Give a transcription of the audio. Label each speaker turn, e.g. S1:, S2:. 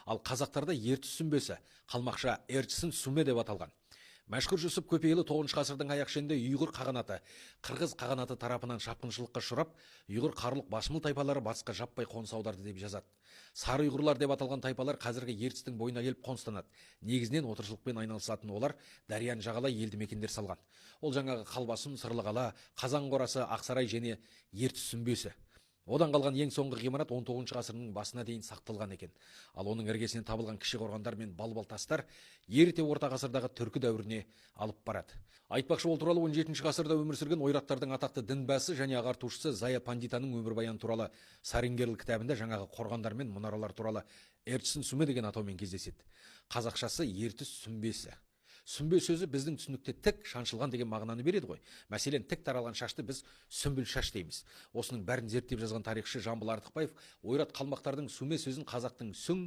S1: Ал қазақтарда ертіс сүмбесі, қалмақша эрчісін сүме деп аталған. Мәшһүр Жүсіп Көпейұлы 9 ғасырдың аяқ шенінде ұйғыр қағанаты, қырғыз қағанаты тарапынан шапқыншылыққа ұшырап, ұйғыр қарлық басмыл тайпалары батысқа жаппай қоныс аударды деп жазады. Сары ұйғырлар деп аталған тайпалар қазіргі ертістің бойына келіп қоныстанады. Негізінен отыршылықпен айналысатын олар дарияны жағалай елді мекендер салған. Ол жаңағы Қалбасым, Сырлықала, Қазан қорасы, Ақсарай және ертіс сүмбесі. Одан қалған ең соңғы ғимарат 19 ғасырның басына дейін сақталған екен. Ал оның іргесінен табылған кіші қорғандар мен балбал тастар ерте орта ғасырдағы түркі дәуіріне алып барады. Айтпақшы, ол туралы 17 ғасырда өмір сүрген ойраттардың атақты дінбасы және ағартушысы Зая Пандитаның өмірбаяны туралы Сарингерлі кітабында жаңағы қорғандар мен мұнаралар туралы Ертісін сүме деген атаумен кездеседі. Қазақшасы ертіс сүмбесі. Сүмбе сөзі біздің түсінікте тік, шаншылған деген мағынаны береді ғой. Мәселен, тік таралған шашты біз сүмбіл шаш дейміз. Осының бәрін зерттеп жазған тарихшы Жамбыл Артықбаев ойрат қалмақтардың сүме сөзін қазақтың сүң